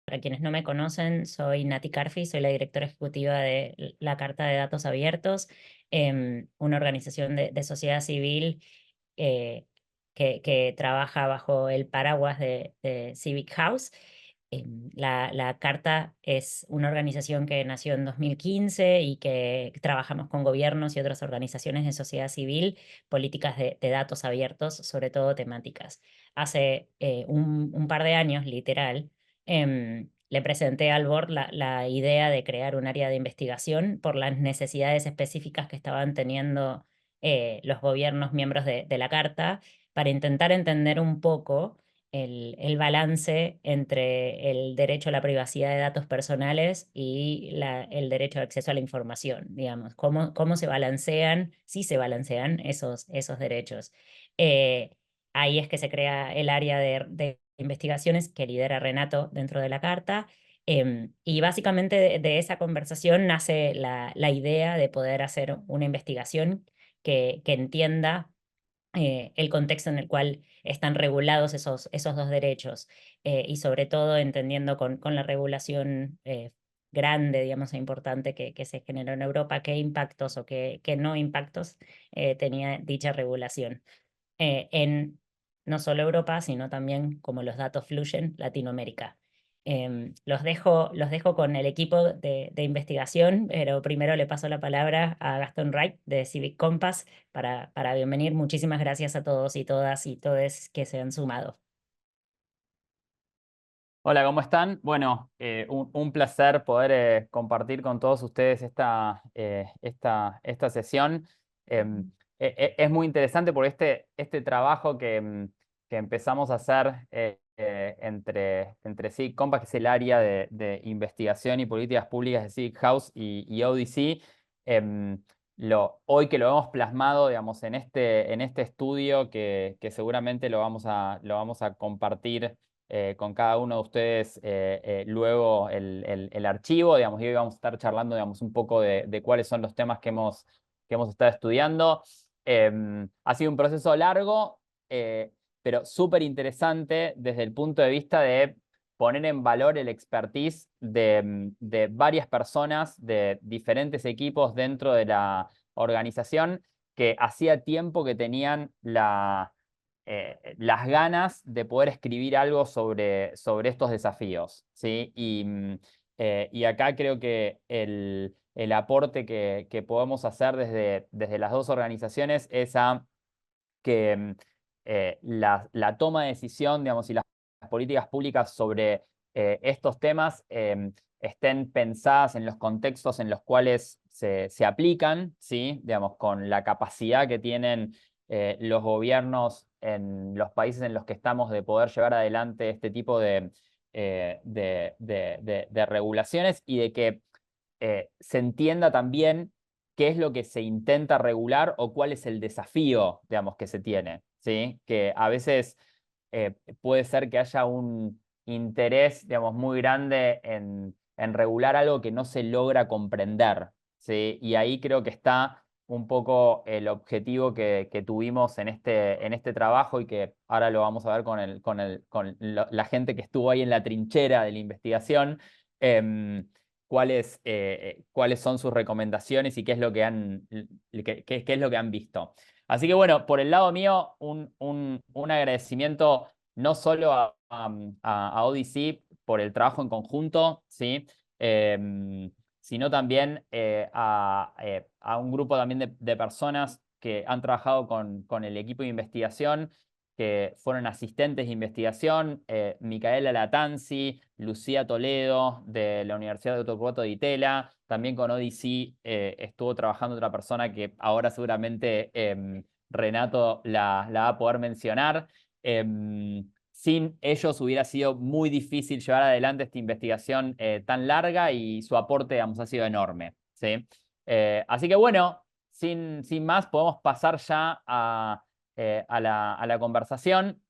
Para quienes no me conocen, soy Nati Carfi, soy la directora ejecutiva de la Carta de Datos Abiertos, una organización de sociedad civil eh, que trabaja bajo el paraguas de Civic House. La Carta es una organización que nació en 2015 y que trabajamos con gobiernos y otras organizaciones de sociedad civil, políticas de datos abiertos, sobre todo temáticas. Hace un par de años, literal, le presenté al board la idea de crear un área de investigación por las necesidades específicas que estaban teniendo los gobiernos miembros de la Carta para intentar entender un poco el balance entre el derecho a la privacidad de datos personales y el derecho de acceso a la información, digamos, cómo se balancean, si se balancean esos derechos. Eh, Ahí es que se crea el área de investigaciones que lidera Renato dentro de la Carta. Y básicamente de esa conversación nace la idea de poder hacer una investigación que entienda el contexto en el cual están regulados esos dos derechos, y sobre todo entendiendo con la regulación grande, digamos, e importante que se generó en Europa, qué impactos o qué no impactos tenía dicha regulación en no solo Europa, sino también como los datos fluyen, Latinoamérica. Los dejo con el equipo de investigación, pero primero le paso la palabra a Gastón Wright de Civic Compass para bienvenir. Muchísimas gracias a todos y todas y todes que se han sumado. Hola, ¿cómo están? Bueno, un placer poder compartir con todos ustedes esta sesión. Es muy interesante porque este trabajo que empezamos a hacer entre Civic Compass, que es el área de investigación y políticas públicas de Civic House y ODC, hoy que lo hemos plasmado, digamos, en este estudio que seguramente lo vamos a compartir con cada uno de ustedes luego el archivo, digamos, y hoy vamos a estar charlando, digamos, un poco de cuáles son los temas que hemos estado estudiando. Ha sido un proceso largo, pero súper interesante desde el punto de vista de poner en valor el expertise de varias personas de diferentes equipos dentro de la organización que hacía tiempo que tenían las ganas de poder escribir algo sobre estos desafíos, ¿sí? Y acá creo que el aporte que podemos hacer desde las dos organizaciones es a que la toma de decisión, digamos, y las políticas públicas sobre estos temas estén pensadas en los contextos en los cuales se aplican, ¿sí? Digamos, con la capacidad que tienen los gobiernos en los países en los que estamos de poder llevar adelante este tipo de regulaciones y de que se entienda también qué es lo que se intenta regular o cuál es el desafío, digamos, que se tiene, ¿sí? Que a veces puede ser que haya un interés, digamos, muy grande en regular algo que no se logra comprender, ¿sí? Y ahí creo que está un poco el objetivo que tuvimos en este trabajo y que ahora lo vamos a ver con la gente que estuvo ahí en la trinchera de la investigación. Cuáles son sus recomendaciones y qué es lo que qué es lo que han visto. Así que bueno, por el lado mío, un agradecimiento no solo a Odyssey por el trabajo en conjunto, ¿sí? Sino también a un grupo también de personas que han trabajado con el equipo de investigación, que fueron asistentes de investigación, Micaela Latanzi, Lucía Toledo de la Universidad de Torcuato Di Tella, también con Odyssey estuvo trabajando otra persona que ahora seguramente Renato la va a poder mencionar. Sin ellos hubiera sido muy difícil llevar adelante esta investigación tan larga y su aporte, digamos, ha sido enorme, ¿sí? Así que bueno, sin más, podemos pasar ya a la conversación.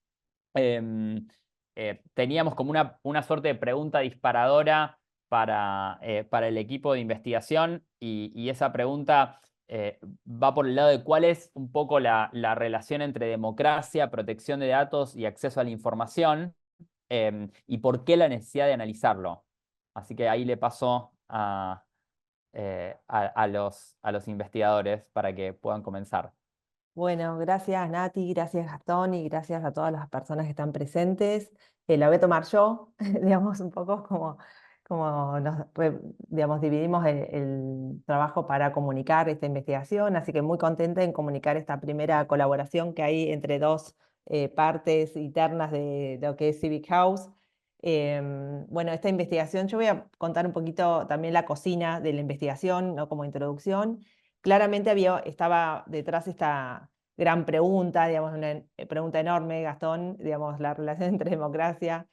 Teníamos como una suerte de pregunta disparadora para el equipo de investigación y esa pregunta va por el lado de cuál es un poco la relación entre democracia, protección de datos y acceso a la información. y por qué la necesidad de analizarlo. Así que ahí le paso a los investigadores para que puedan comenzar. Bueno, gracias Nati, gracias Gastón y gracias a todas las personas que están presentes. La voy a tomar yo, digamos, un poco como digamos, dividimos el trabajo para comunicar esta investigación, así que muy contenta en comunicar esta primera colaboración que hay entre dos partes internas de lo que es Civic House. Bueno, esta investigación, yo voy a contar un poquito también la cocina de la investigación, ¿no? Como introducción. Claramente estaba detrás esta gran pregunta, digamos, una pregunta enorme, Gastón, digamos, la relación entre democracia,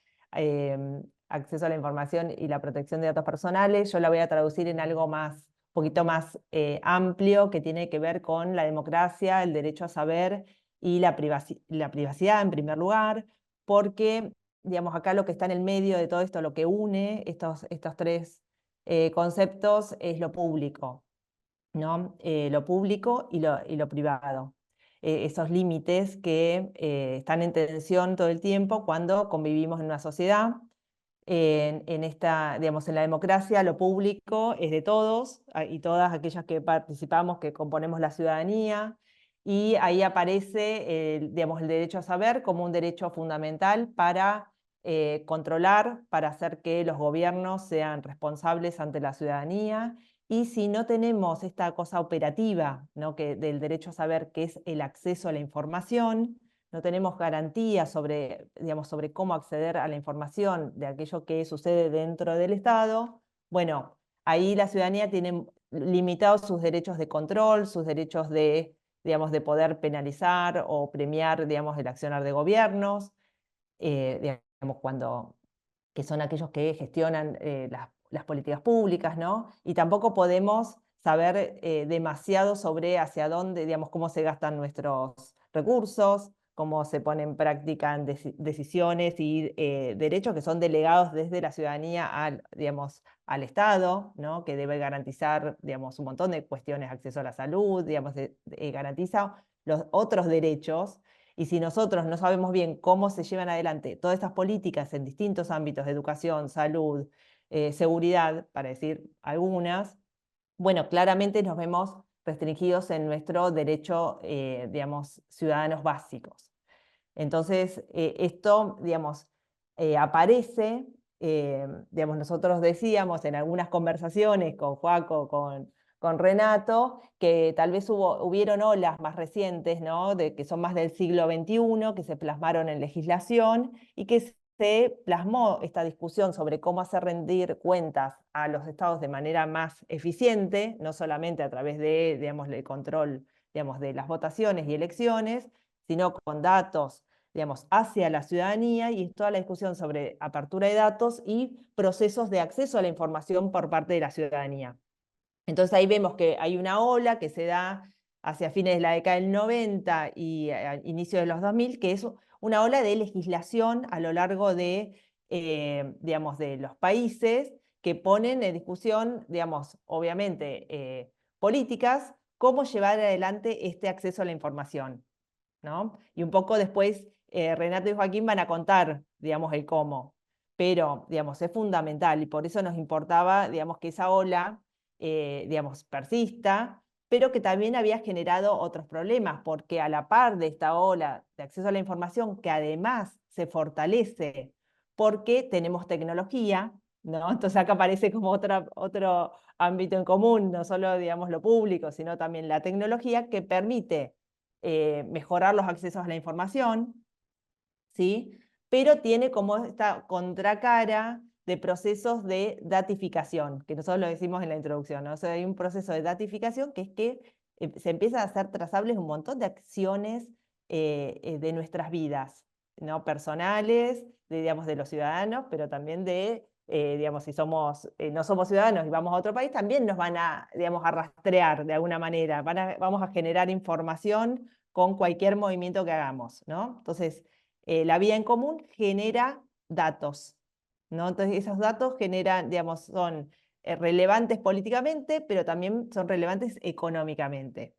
acceso a la información y la protección de datos personales. Yo la voy a traducir en algo más, un poquito más amplio, que tiene que ver con la democracia, el derecho a saber y la privacidad en primer lugar, porque, digamos, acá lo que está en el medio de todo esto, lo que une estos tres conceptos es lo público, ¿no? Lo público y lo privado. Esos límites que están en tensión todo el tiempo cuando convivimos en una sociedad. Digamos, en la democracia lo público es de todos y todas aquellas que participamos, que componemos la ciudadanía, y ahí aparece digamos, el derecho a saber como un derecho fundamental para controlar, para hacer que los gobiernos sean responsables ante la ciudadanía. Y si no tenemos esta cosa operativa, ¿no? Del derecho a saber, que es el acceso a la información, no tenemos garantía sobre, digamos, sobre cómo acceder a la información de aquello que sucede dentro del Estado, bueno, ahí la ciudadanía tiene limitados sus derechos de control, sus derechos digamos, de poder penalizar o premiar, digamos, el accionar de gobiernos, digamos, que son aquellos que gestionan las políticas públicas, ¿no? Y tampoco podemos saber demasiado sobre hacia dónde, digamos, cómo se gastan nuestros recursos, cómo se ponen en práctica decisiones y derechos que son delegados desde la ciudadanía digamos, al Estado, ¿no? Que debe garantizar, digamos, un montón de cuestiones, acceso a la salud, digamos, garantiza los otros derechos. Y si nosotros no sabemos bien cómo se llevan adelante todas estas políticas en distintos ámbitos de educación, salud, seguridad, para decir algunas, bueno, claramente nos vemos restringidos en nuestro derecho, digamos, ciudadanos básicos. Entonces, esto, digamos, aparece, digamos, nosotros decíamos en algunas conversaciones con Joaco, con Renato, que tal vez hubieron olas más recientes, ¿no? Que son más del siglo XXI, que se plasmaron en legislación y que se plasmó esta discusión sobre cómo hacer rendir cuentas a los estados de manera más eficiente, no solamente a través de, digamos, el control, digamos, de las votaciones y elecciones, sino con datos, digamos, hacia la ciudadanía, y toda la discusión sobre apertura de datos y procesos de acceso a la información por parte de la ciudadanía. Entonces ahí vemos que hay una ola que se da hacia fines de la década del 90 y a inicio de los 2000, que es una ola de legislación a lo largo de, digamos, de los países, que ponen en discusión, digamos, obviamente, políticas, cómo llevar adelante este acceso a la información, ¿no? Y un poco después Renato y Joaquín van a contar, digamos, el cómo, pero, digamos, es fundamental y por eso nos importaba, digamos, que esa ola, digamos, persista, pero que también había generado otros problemas, porque a la par de esta ola de acceso a la información, que además se fortalece porque tenemos tecnología, ¿no? Entonces acá aparece como otro ámbito en común, no solo, digamos, lo público, sino también la tecnología que permite mejorar los accesos a la información, ¿sí? Pero tiene como esta contracara de procesos de datificación, que nosotros lo decimos en la introducción, ¿no? O sea, hay un proceso de datificación que es que se empiezan a hacer trazables un montón de acciones de nuestras vidas, ¿no? Personales, digamos, de los ciudadanos, pero también digamos, si no somos ciudadanos y vamos a otro país, también nos van a, digamos, a rastrear de alguna manera, vamos a generar información con cualquier movimiento que hagamos, ¿no? Entonces, la vida en común genera datos, ¿no? Entonces esos datos generan, digamos, son relevantes políticamente, pero también son relevantes económicamente.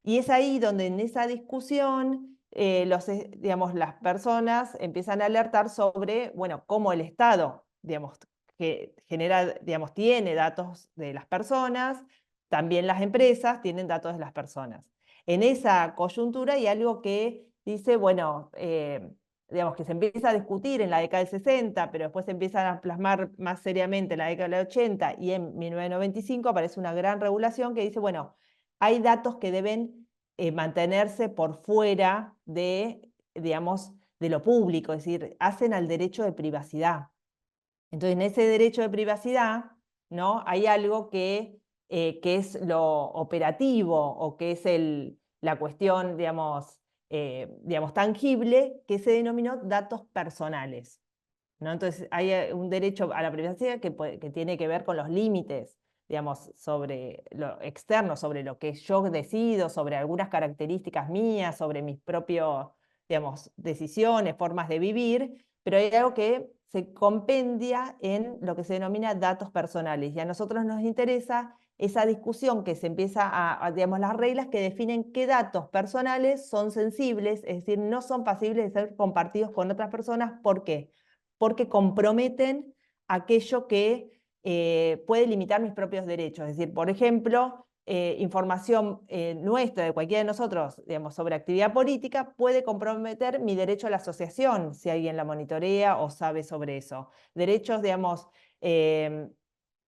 Y es ahí donde en esa discusión digamos, las personas empiezan a alertar sobre, bueno, cómo el Estado, digamos, que genera, digamos, tiene datos de las personas, también las empresas tienen datos de las personas. En esa coyuntura hay algo que dice, bueno, digamos, que se empieza a discutir en la década del 60, pero después se empiezan a plasmar más seriamente en la década del 80, y en 1995 aparece una gran regulación que dice, bueno, hay datos que deben mantenerse por fuera de, digamos, de lo público, es decir, hacen al derecho de privacidad. Entonces, en ese derecho de privacidad, ¿no? Hay algo que es lo operativo, o que es la cuestión, digamos, tangible, que se denominó datos personales, ¿no? Entonces, hay un derecho a la privacidad que tiene que ver con los límites, digamos, sobre lo externo, sobre lo que yo decido, sobre algunas características mías, sobre mis propios, digamos, decisiones, formas de vivir, pero hay algo que se compendia en lo que se denomina datos personales, y a nosotros nos interesa esa discusión que se empieza digamos, las reglas que definen qué datos personales son sensibles, es decir, no son pasibles de ser compartidos con otras personas. ¿Por qué? Porque comprometen aquello que puede limitar mis propios derechos. Es decir, por ejemplo, información nuestra, de cualquiera de nosotros, digamos, sobre actividad política, puede comprometer mi derecho a la asociación, si alguien la monitorea o sabe sobre eso. Derechos, digamos,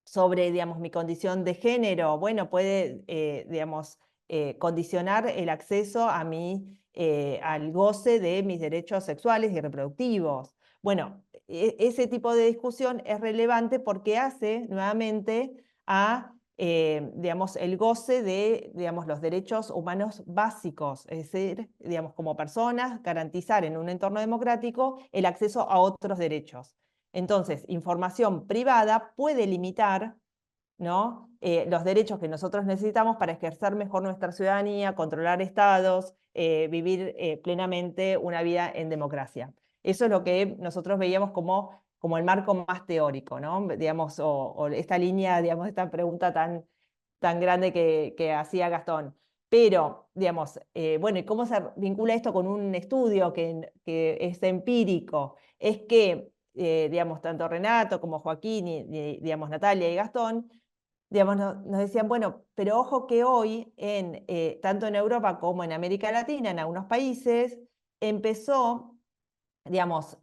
sobre, digamos, mi condición de género, bueno, puede, digamos, condicionar el acceso a al goce de mis derechos sexuales y reproductivos. Bueno, ese tipo de discusión es relevante porque hace nuevamente a, digamos, el goce de, digamos, los derechos humanos básicos, es decir, digamos, como personas, garantizar en un entorno democrático el acceso a otros derechos. Entonces, información privada puede limitar, ¿no? Los derechos que nosotros necesitamos para ejercer mejor nuestra ciudadanía, controlar estados, vivir plenamente una vida en democracia. Eso es lo que nosotros veíamos como el marco más teórico, ¿no? Digamos, o esta línea, digamos, esta pregunta tan grande que hacía Gastón. Pero, digamos, bueno, ¿y cómo se vincula esto con un estudio que es empírico? Es que, digamos, tanto Renato como Joaquín y, digamos, Natalia y Gastón, digamos, nos decían, bueno, pero ojo que hoy, tanto en Europa como en América Latina, en algunos países, empezó, digamos,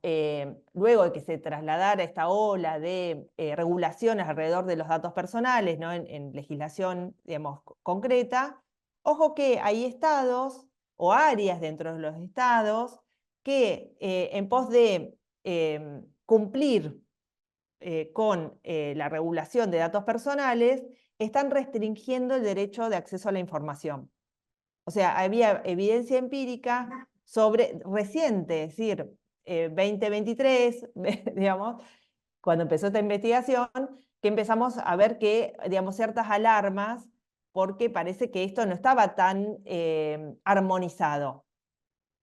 luego de que se trasladara esta ola de regulaciones alrededor de los datos personales, ¿no? en legislación, digamos, concreta, ojo que hay estados o áreas dentro de los estados que en pos de cumplir con la regulación de datos personales, están restringiendo el derecho de acceso a la información. O sea, había evidencia empírica reciente, es decir, 2023, digamos, cuando empezó esta investigación, que empezamos a ver que, digamos, ciertas alarmas, porque parece que esto no estaba tan armonizado.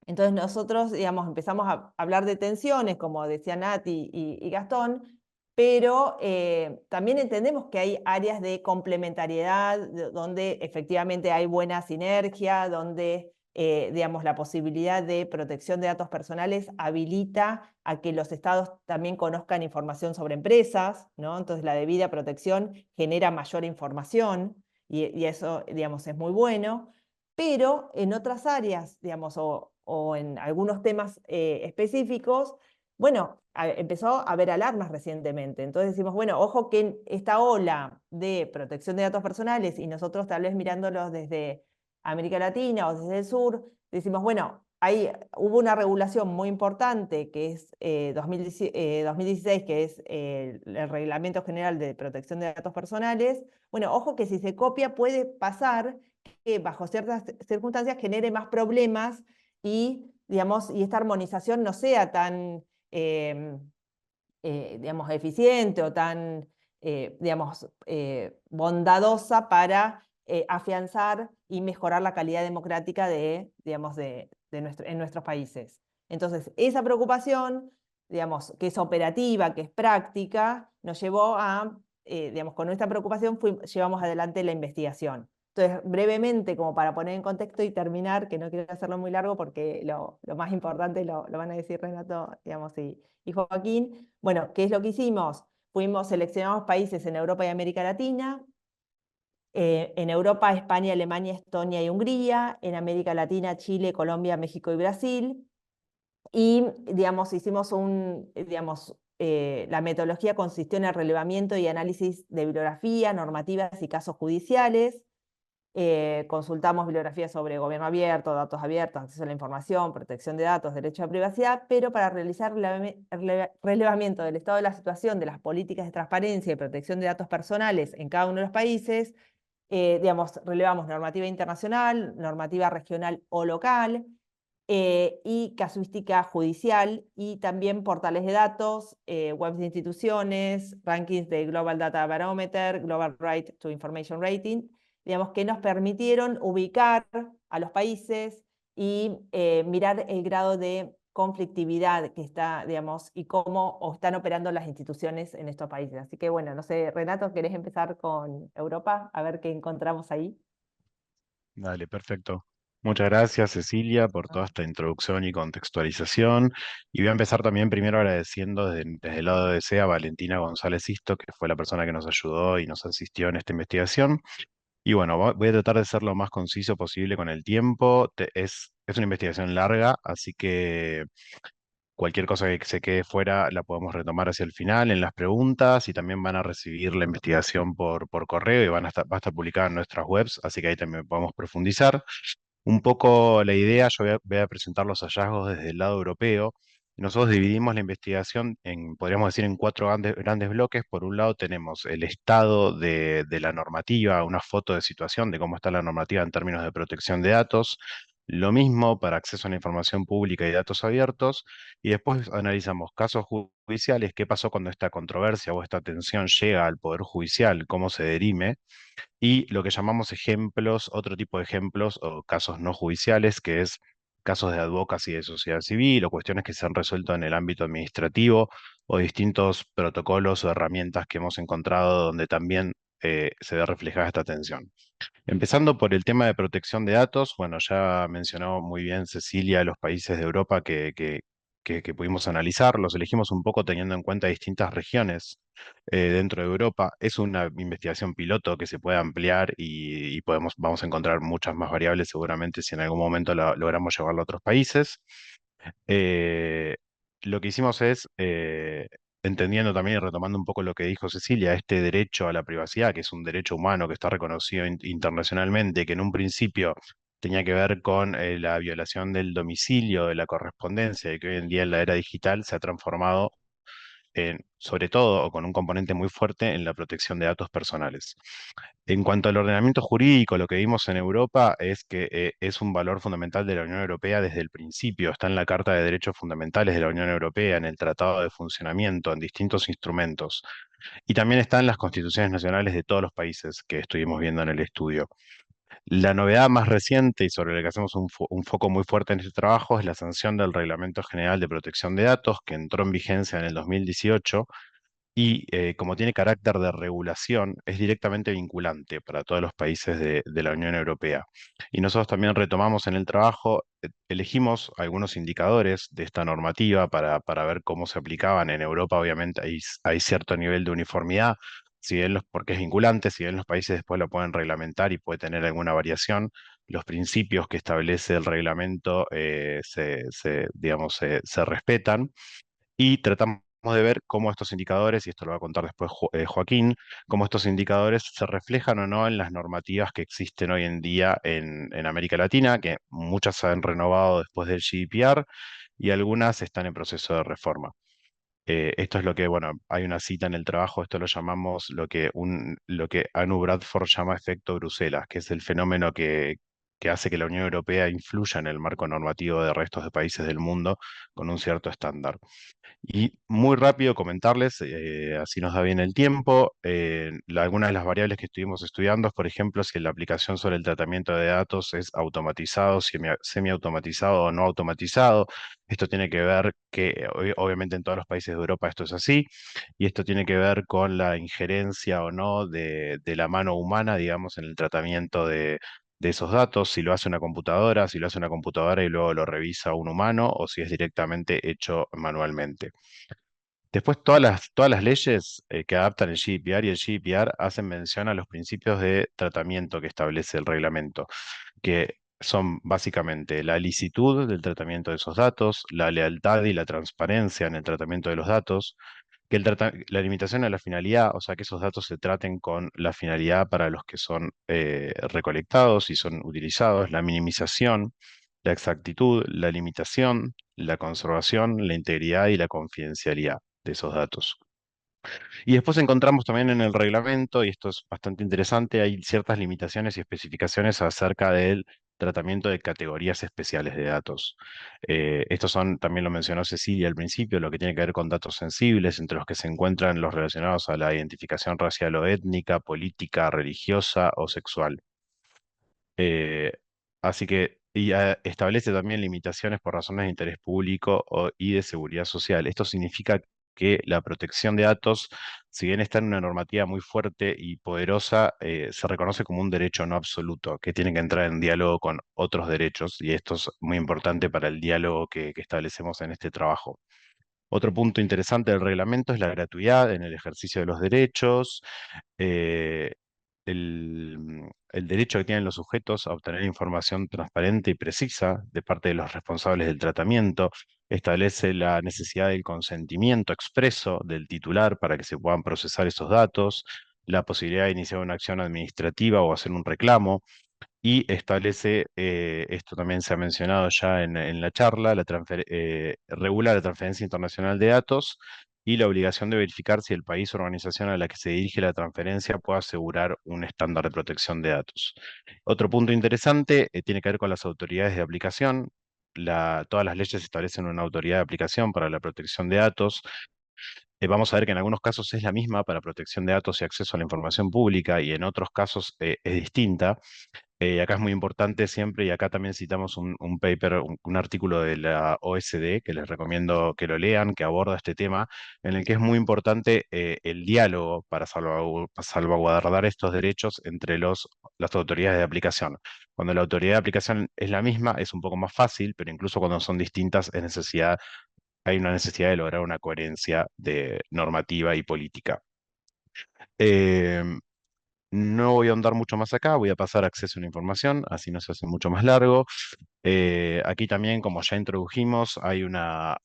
Entonces nosotros, digamos, empezamos a hablar de tensiones, como decía Nati y Gastón, pero también entendemos que hay áreas de complementariedad donde efectivamente hay buena sinergia, donde, digamos, la posibilidad de protección de datos personales habilita a que los estados también conozcan información sobre empresas, ¿no? Entonces la debida protección genera mayor información y eso, digamos, es muy bueno. Pero en otras áreas, digamos, o en algunos temas específicos, bueno, empezó a haber alarmas recientemente. Entonces decimos, bueno, ojo que en esta ola de protección de datos personales, y nosotros tal vez mirándolos desde América Latina o desde el sur, decimos, bueno, hubo una regulación muy importante que es 2016, que es el Reglamento General de Protección de Datos Personales. Bueno, ojo que si se copia puede pasar que bajo ciertas circunstancias genere más problemas y, digamos, y esta armonización no sea tan, digamos, eficiente o tan, digamos, bondadosa para afianzar y mejorar la calidad democrática digamos, en nuestros países. Entonces, esa preocupación, digamos, que es operativa, que es práctica, nos llevó a, digamos, con nuestra preocupación llevamos adelante la investigación. Entonces, brevemente, como para poner en contexto y terminar, que no quiero hacerlo muy largo porque lo más importante lo van a decir Renato, digamos, y Joaquín. Bueno, ¿qué es lo que hicimos? Seleccionamos países en Europa y América Latina. En Europa, España, Alemania, Estonia y Hungría. En América Latina, Chile, Colombia, México y Brasil. Y, digamos, la metodología consistió en el relevamiento y análisis de bibliografía, normativas y casos judiciales. Consultamos bibliografía sobre gobierno abierto, datos abiertos, acceso a la información, protección de datos, derecho a privacidad, pero para realizar relevamiento del estado de la situación de las políticas de transparencia y protección de datos personales en cada uno de los países, relevamos normativa internacional, normativa regional o local, y casuística judicial, y también portales de datos, webs de instituciones, rankings de Global Data Barometer, Global Right to Information Rating, digamos, que nos permitieron ubicar a los países y mirar el grado de conflictividad que está, digamos, y cómo están operando las instituciones en estos países. Así que bueno, no sé, Renato, ¿querés empezar con Europa? A ver qué encontramos ahí. Dale, perfecto. Muchas gracias, Cecilia, por toda esta introducción y contextualización. Y voy a empezar también primero agradeciendo desde el lado de SEA a Valentina González Isto, que fue la persona que nos ayudó y nos asistió en esta investigación. Y bueno, voy a tratar de ser lo más conciso posible con el tiempo. Es una investigación larga, así que cualquier cosa que se quede fuera la podemos retomar hacia el final en las preguntas, y también van a recibir la investigación por correo y va a estar publicada en nuestras webs, así que ahí también podemos profundizar. Un poco la idea, yo voy a presentar los hallazgos desde el lado europeo. Nosotros dividimos la investigación podríamos decir, en cuatro grandes bloques. Por un lado tenemos el estado de la normativa, una foto de situación de cómo está la normativa en términos de protección de datos. Lo mismo para acceso a la información pública y datos abiertos. Y después analizamos casos judiciales, qué pasó cuando esta controversia o esta tensión llega al Poder Judicial, cómo se dirime, y lo que llamamos ejemplos, otro tipo de ejemplos o casos no judiciales, que es casos de advocacy de sociedad civil o cuestiones que se han resuelto en el ámbito administrativo, o distintos protocolos o herramientas que hemos encontrado donde también se ve reflejada esta tensión. Empezando por el tema de protección de datos, bueno, ya mencionó muy bien Cecilia los países de Europa que pudimos analizar. Los elegimos un poco teniendo en cuenta distintas regiones dentro de Europa. Es una investigación piloto que se puede ampliar y vamos a encontrar muchas más variables seguramente si en algún momento logramos llevarlo a otros países. Eh, lo que hicimos es, entendiendo también y retomando un poco lo que dijo Cecilia, este derecho a la privacidad, que es un derecho humano que está reconocido internacionalmente, que en un principio tenía que ver con la violación del domicilio, de la correspondencia, y que hoy en día en la era digital se ha transformado sobre todo, o con un componente muy fuerte, en la protección de datos personales. En cuanto al ordenamiento jurídico, lo que vimos en Europa es que es un valor fundamental de la Unión Europea desde el principio. Está en la Carta de Derechos Fundamentales de la Unión Europea, en el Tratado de Funcionamiento, en distintos instrumentos. Y también está en las constituciones nacionales de todos los países que estuvimos viendo en el estudio. La novedad más reciente y sobre la que hacemos un foco muy fuerte en este trabajo es la sanción del Reglamento General de Protección de Datos, que entró en vigencia en el 2018, y como tiene carácter de regulación, es directamente vinculante para todos los países de la Unión Europea. Y nosotros también retomamos en el trabajo, elegimos algunos indicadores de esta normativa para ver cómo se aplicaban en Europa. Obviamente hay cierto nivel de uniformidad, si bien porque es vinculante, si bien los países después lo pueden reglamentar y puede tener alguna variación, los principios que establece el reglamento digamos, se respetan. Y tratamos de ver cómo estos indicadores, y esto lo va a contar después Joaquín, cómo estos indicadores se reflejan o no en las normativas que existen hoy en día en América Latina, que muchas se han renovado después del GDPR y algunas están en proceso de reforma. Esto es lo que, bueno, hay una cita en el trabajo, esto lo llamamos lo que Anu Bradford llama efecto Bruselas, que es el fenómeno que que hace que la Unión Europea influya en el marco normativo de restos de países del mundo con un cierto estándar. Y muy rápido comentarles, así nos da bien el tiempo, algunas de las variables que estuvimos estudiando, por ejemplo, si la aplicación sobre el tratamiento de datos es automatizado, semiautomatizado o no automatizado. Esto tiene que ver que, obviamente en todos los países de Europa esto es así, y esto tiene que ver con la injerencia o no de la mano humana, digamos, en el tratamiento de esos datos, si lo hace una computadora, si lo hace una computadora y luego lo revisa un humano, o si es directamente hecho manualmente. Después, todas las leyes que adaptan el GDPR y el GDPR hacen mención a los principios de tratamiento que establece el reglamento, que son básicamente la licitud del tratamiento de esos datos, la lealtad y la transparencia en el tratamiento de los datos, que la limitación a la finalidad, o sea, que esos datos se traten con la finalidad para los que son recolectados y son utilizados, la minimización, la exactitud, la limitación, la conservación, la integridad y la confidencialidad de esos datos. Y después encontramos también en el reglamento, y esto es bastante interesante, hay ciertas limitaciones y especificaciones acerca del tratamiento de categorías especiales de datos. Estos son, también lo mencionó Cecilia al principio, lo que tiene que ver con datos sensibles, entre los que se encuentran los relacionados a la identificación racial o étnica, política, religiosa o sexual. Eh, Así que establece también limitaciones por razones de interés público y de seguridad social. Esto significa que la protección de datos, si bien está en una normativa muy fuerte y poderosa, se reconoce como un derecho no absoluto, que tiene que entrar en diálogo con otros derechos, y esto es muy importante para el diálogo que establecemos en este trabajo. Otro punto interesante del reglamento es la gratuidad en el ejercicio de los derechos, eh, el derecho que tienen los sujetos a obtener información transparente y precisa de parte de los responsables del tratamiento, establece la necesidad del consentimiento expreso del titular para que se puedan procesar esos datos, la posibilidad de iniciar una acción administrativa o hacer un reclamo, y establece, esto también se ha mencionado ya en la charla, regula la transferencia internacional de datos y la obligación de verificar si el país o organización a la que se dirige la transferencia puede asegurar un estándar de protección de datos. Otro punto interesante tiene que ver con las autoridades de aplicación. Todas las leyes establecen una autoridad de aplicación para la protección de datos. Vamos a ver que en algunos casos es la misma para protección de datos y acceso a la información pública, y en otros casos es distinta. Acá es muy importante siempre, y acá también citamos un paper, un artículo de la OSD, que les recomiendo que lo lean, que aborda este tema, en el que es muy importante el diálogo para salvaguardar estos derechos entre las autoridades de aplicación. Cuando la autoridad de aplicación es la misma, es un poco más fácil, pero incluso cuando son distintas, hay una necesidad de lograr una coherencia de normativa y política. Em, no voy a ahondar mucho más acá, voy a pasar a acceso a la información, así no se hace mucho más largo. Aquí también, como ya introdujimos, ha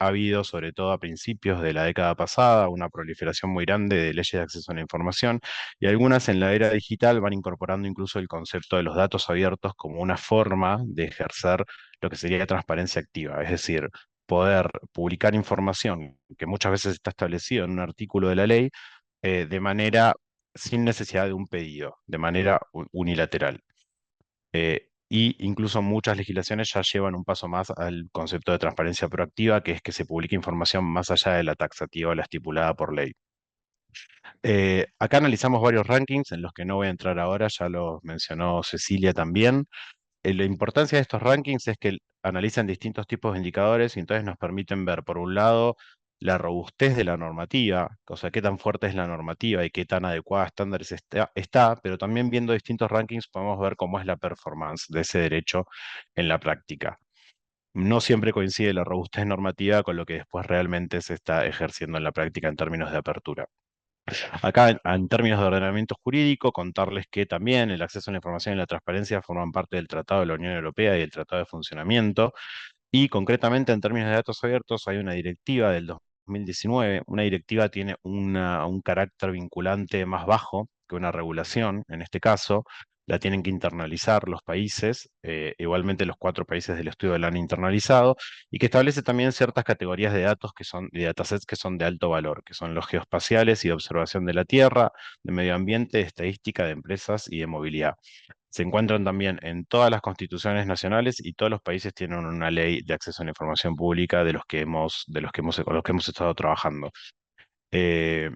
habido, sobre todo a principios de la década pasada, una proliferación muy grande de leyes de acceso a la información, y algunas en la era digital van incorporando incluso el concepto de los datos abiertos como una forma de ejercer lo que sería transparencia activa, es decir, poder publicar información que muchas veces está establecido en un artículo de la ley, de manera sin necesidad de un pedido, de manera unilateral. Y incluso muchas legislaciones ya llevan un paso más al concepto de transparencia proactiva, que es que se publique información más allá de la taxativa o la estipulada por ley. Acá analizamos varios rankings en los que no voy a entrar ahora, ya los mencionó Cecilia también. La importancia de estos rankings es que analizan distintos tipos de indicadores, y entonces nos permiten ver, por un lado, la robustez de la normativa, o sea, qué tan fuerte es la normativa y qué tan adecuada a estándares está, pero también viendo distintos rankings podemos ver cómo es la performance de ese derecho en la práctica. No siempre coincide la robustez normativa con lo que después realmente se está ejerciendo en la práctica en términos de apertura. Acá, en términos de ordenamiento jurídico, contarles que también el acceso a la información y la transparencia forman parte del Tratado de la Unión Europea y el Tratado de Funcionamiento, y concretamente en términos de datos abiertos hay una directiva del 2019. Una directiva tiene un carácter vinculante más bajo que una regulación, en este caso. La tienen que internalizar los países, igualmente los 4 países del estudio la han internalizado, y que establece también ciertas categorías de datos de datasets que son de alto valor, que son los geoespaciales y de observación de la Tierra, de medio ambiente, de estadística, de empresas y de movilidad. se encuentran también en todas las constituciones nacionales y todos los países tienen una ley de acceso a la información pública con los que hemos estado trabajando. Eh,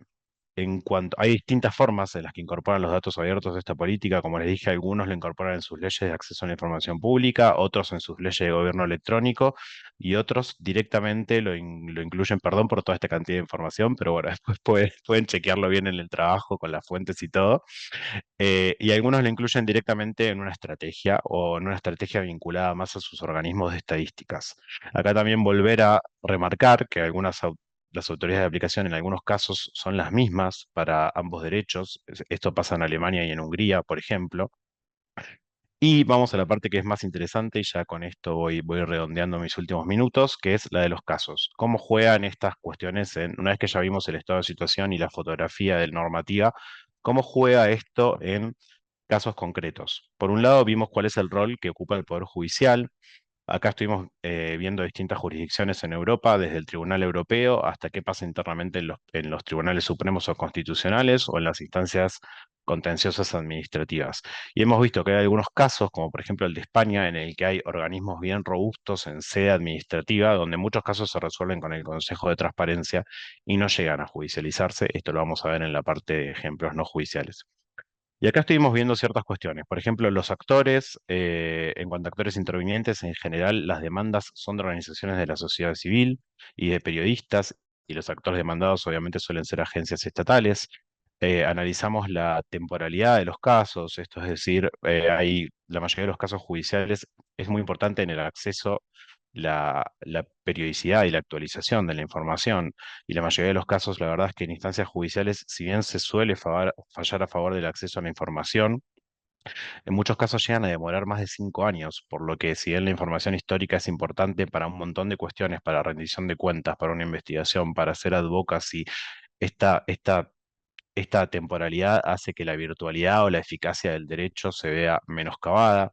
hay distintas formas en las que incorporan los datos abiertos de esta política. Como les dije, algunos lo incorporan en sus leyes de acceso a la información pública, otros en sus leyes de gobierno electrónico y otros directamente lo incluyen, perdón por toda esta cantidad de información, pero bueno, después pueden chequearlo bien en el trabajo con las fuentes y todo. Y algunos lo incluyen directamente en una estrategia o en una estrategia vinculada más a sus organismos de estadísticas. Acá también volver a remarcar que las autoridades de aplicación en algunos casos son las mismas para ambos derechos. Esto pasa en Alemania y en Hungría, por ejemplo. Y vamos a la parte que es más interesante, y ya con esto voy redondeando mis últimos minutos, que es la de los casos. ¿Cómo juegan estas cuestiones una vez que ya vimos el estado de situación y la fotografía de normativa, cómo juega esto en casos concretos? Por un lado, vimos cuál es el rol que ocupa el Poder Judicial. Acá estuvimos viendo distintas jurisdicciones en Europa, desde el Tribunal Europeo hasta qué pasa internamente en los tribunales supremos o constitucionales o en las instancias contenciosas administrativas. Y hemos visto que hay algunos casos, como por ejemplo el de España, en el que hay organismos bien robustos en sede administrativa, donde muchos casos se resuelven con el Consejo de Transparencia y no llegan a judicializarse. Esto lo vamos a ver en la parte de ejemplos no judiciales. Y acá estuvimos viendo ciertas cuestiones. Por ejemplo, los actores, en cuanto a actores intervinientes, en general las demandas son de organizaciones de la sociedad civil y de periodistas, y los actores demandados obviamente suelen ser agencias estatales. Analizamos la temporalidad de los casos, esto es decir, la mayoría de los casos judiciales es muy importante en el acceso, la periodicidad y la actualización de la información. Y la mayoría de los casos, la verdad es que en instancias judiciales, si bien se suele fallar a favor del acceso a la información, en muchos casos llegan a demorar más de 5 años, por lo que si bien la información histórica es importante para un montón de cuestiones, para rendición de cuentas, para una investigación, para hacer advocacy, esta, esta, esta temporalidad hace que la virtualidad o la eficacia del derecho se vea menoscabada.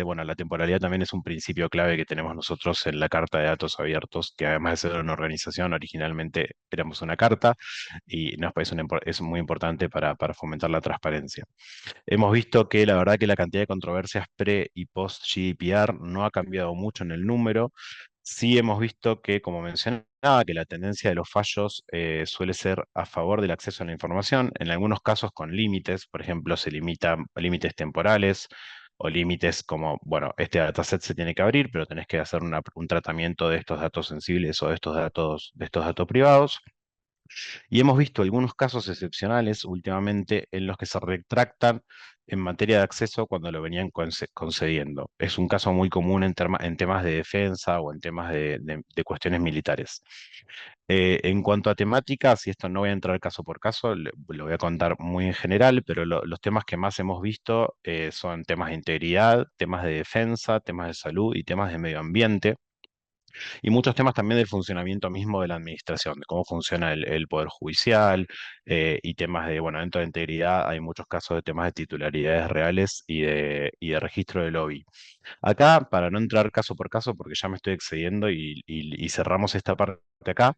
Bueno, la temporalidad también es un principio clave que tenemos nosotros en la Carta de Datos Abiertos, que además de ser una organización, originalmente éramos una carta y nos parece es muy importante para fomentar la transparencia. Hemos visto que la verdad que la cantidad de controversias pre y post GDPR no ha cambiado mucho en el número. Sí hemos visto que, como mencionaba, que la tendencia de los fallos suele ser a favor del acceso a la información, en algunos casos con límites. Por ejemplo, se limitan límites temporales o límites como, bueno, este dataset se tiene que abrir, pero tenés que hacer un tratamiento de estos datos sensibles o de estos datos privados. Y hemos visto algunos casos excepcionales últimamente en los que se retractan en materia de acceso cuando lo venían concediendo. Es un caso muy común en temas de defensa o en temas de cuestiones militares. En cuanto a temáticas, y esto no voy a entrar caso por caso, lo voy a contar muy en general, pero los temas que más hemos visto son temas de integridad, temas de defensa, temas de salud y temas de medio ambiente. Y muchos temas también del funcionamiento mismo de la administración, de cómo funciona el Poder Judicial, y temas bueno, dentro de integridad hay muchos casos de temas de titularidades reales y de registro de lobby. Acá, para no entrar caso por caso, porque ya me estoy excediendo y cerramos esta parte acá,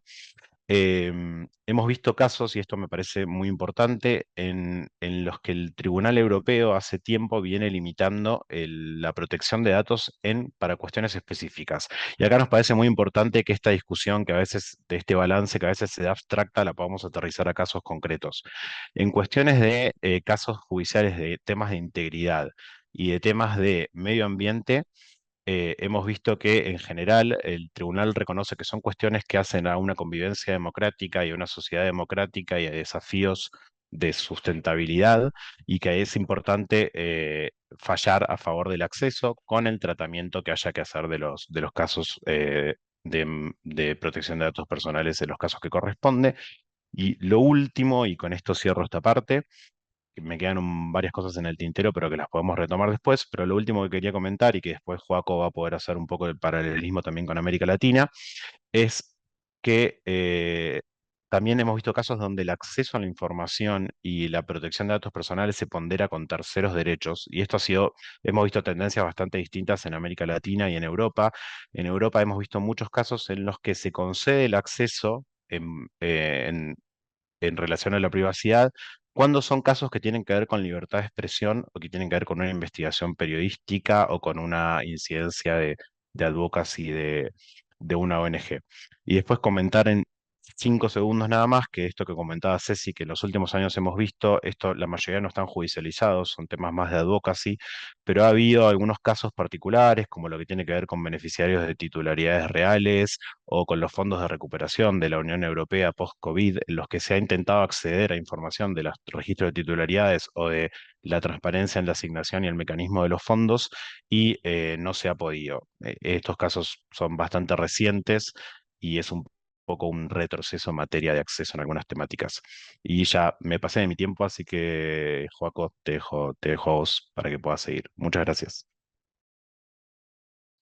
hemos visto casos, y esto me parece muy importante, en los que el Tribunal Europeo hace tiempo viene limitando la protección de datos para cuestiones específicas. Y acá nos parece muy importante que esta discusión, que a veces, de este balance que a veces se da abstracta, la podamos aterrizar a casos concretos. En cuestiones de casos judiciales de temas de integridad y de temas de medio ambiente, hemos visto que en general el tribunal reconoce que son cuestiones que hacen a una convivencia democrática y a una sociedad democrática y a desafíos de sustentabilidad, y que es importante fallar a favor del acceso con el tratamiento que haya que hacer de los casos de protección de datos personales en los casos que corresponde. Y lo último, y con esto cierro esta parte, que me quedan varias cosas en el tintero, pero que las podemos retomar después. Pero lo último que quería comentar, y que después Joaco va a poder hacer un poco de paralelismo también con América Latina, es que también hemos visto casos donde el acceso a la información y la protección de datos personales se pondera con terceros derechos. Y esto hemos visto tendencias bastante distintas en América Latina y en Europa. En Europa hemos visto muchos casos en los que se concede el acceso en relación a la privacidad cuándo son casos que tienen que ver con libertad de expresión o que tienen que ver con una investigación periodística o con una incidencia de advocacy de una ONG. Y después comentar en 5 segundos nada más que esto que comentaba Ceci, que en los últimos años hemos visto, esto la mayoría no están judicializados, son temas más de advocacy, pero ha habido algunos casos particulares, como lo que tiene que ver con beneficiarios de titularidades reales o con los fondos de recuperación de la Unión Europea post-COVID, en los que se ha intentado acceder a información de los registros de titularidades o de la transparencia en la asignación y el mecanismo de los fondos, y no se ha podido. Estos casos son bastante recientes y es un poco un retroceso en materia de acceso en algunas temáticas. Y ya me pasé de mi tiempo, así que, Joaco, te dejo a vos para que puedas seguir. Muchas gracias.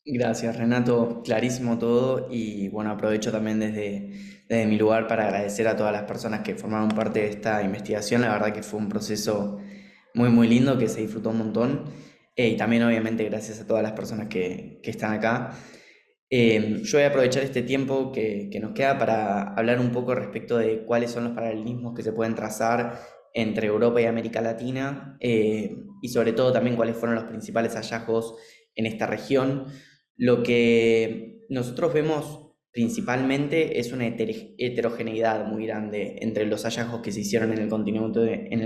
Gracias, Renato. Clarísimo todo. Y bueno, aprovecho también desde mi lugar para agradecer a todas las personas que formaron parte de esta investigación. La verdad que fue un proceso muy, muy lindo que se disfrutó un montón. Y también, obviamente, gracias a todas las personas que están acá. Yo voy a aprovechar este tiempo que nos queda para hablar un poco respecto de cuáles son los paralelismos que se pueden trazar entre Europa y América Latina, y sobre todo también cuáles fueron los principales hallazgos en esta región. Lo que nosotros vemos principalmente es una heterogeneidad muy grande entre los hallazgos que se hicieron en el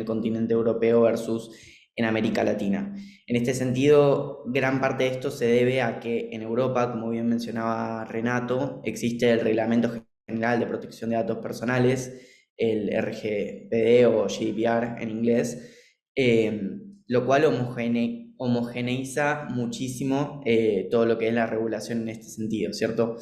continente europeo versus en América Latina. En este sentido, gran parte de esto se debe a que en Europa, como bien mencionaba Renato, existe el Reglamento General de Protección de Datos Personales, el RGPD o GDPR en inglés, lo cual homogeneiza muchísimo todo lo que es la regulación en este sentido, ¿cierto?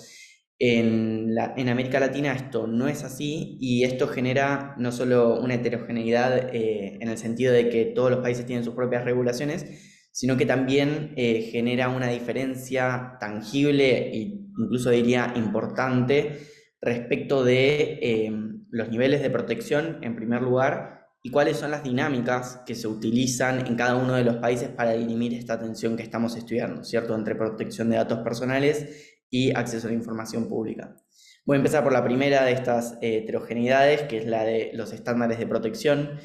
En América Latina esto no es así, y esto genera no solo una heterogeneidad en el sentido de que todos los países tienen sus propias regulaciones, sino que también genera una diferencia tangible e incluso diría importante respecto de los niveles de protección en primer lugar y cuáles son las dinámicas que se utilizan en cada uno de los países para dirimir esta tensión que estamos estudiando, ¿cierto? Entre protección de datos personales y acceso a la información pública. Voy a empezar por la primera de estas heterogeneidades, que es la de los estándares de protección.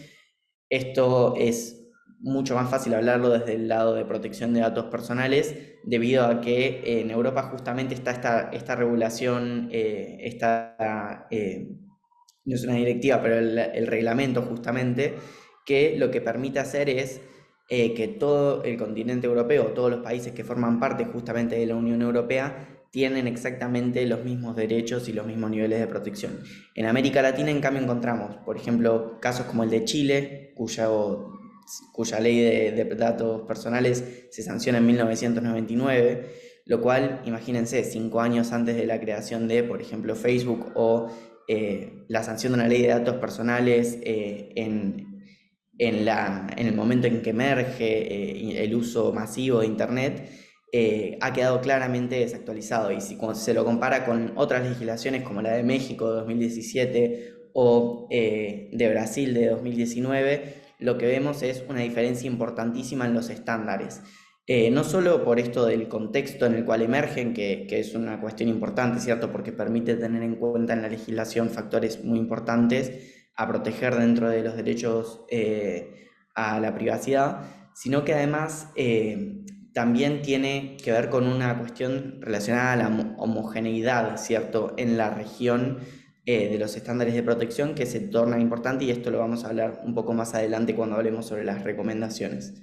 Esto es mucho más fácil hablarlo desde el lado de protección de datos personales, debido a que en Europa justamente está esta regulación, no es una directiva, pero el reglamento justamente, que lo que permite hacer es que todo el continente europeo, todos los países que forman parte justamente de la Unión Europea, tienen exactamente los mismos derechos y los mismos niveles de protección. En América Latina, en cambio, encontramos, por ejemplo, casos como el de Chile, cuya ley de datos personales se sanciona en 1999, lo cual, imagínense, 5 años antes de la creación de, por ejemplo, Facebook, o la sanción de una ley de datos personales en el momento en que emerge el uso masivo de Internet, ha quedado claramente desactualizado. Y cuando se lo compara con otras legislaciones como la de México de 2017 o de Brasil de 2019, lo que vemos es una diferencia importantísima en los estándares. No solo por esto del contexto en el cual emergen, que es una cuestión importante, ¿cierto? Porque permite tener en cuenta en la legislación factores muy importantes a proteger dentro de los derechos a la privacidad, sino que además también tiene que ver con una cuestión relacionada a la homogeneidad, ¿cierto? En la región de los estándares de protección, que se torna importante, y esto lo vamos a hablar un poco más adelante cuando hablemos sobre las recomendaciones.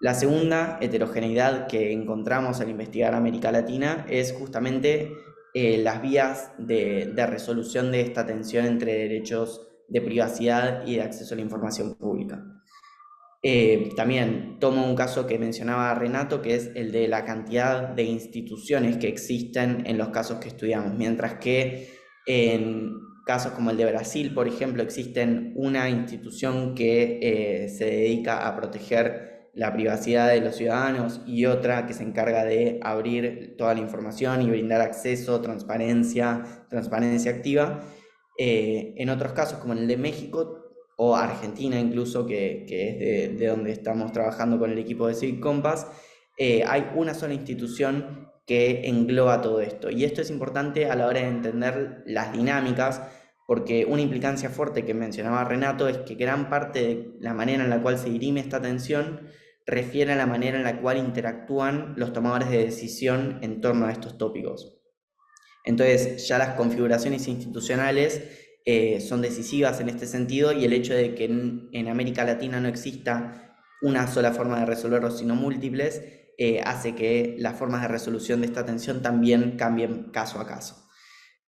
La segunda heterogeneidad que encontramos al investigar América Latina es justamente las vías de resolución de esta tensión entre derechos de privacidad y de acceso a la información pública. También tomo un caso que mencionaba Renato, que es el de la cantidad de instituciones que existen en los casos que estudiamos, mientras que en casos como el de Brasil, por ejemplo, existen una institución que se dedica a proteger la privacidad de los ciudadanos y otra que se encarga de abrir toda la información y brindar acceso, transparencia activa. En otros casos, como en el de México o Argentina incluso, que es de donde estamos trabajando con el equipo de Civic Compass, hay una sola institución que engloba todo esto. Y esto es importante a la hora de entender las dinámicas, porque una implicancia fuerte que mencionaba Renato es que gran parte de la manera en la cual se dirime esta atención refiere a la manera en la cual interactúan los tomadores de decisión en torno a estos tópicos. Entonces, ya las configuraciones institucionales son decisivas en este sentido, y el hecho de que en América Latina no exista una sola forma de resolverlo, sino múltiples, hace que las formas de resolución de esta tensión también cambien caso a caso.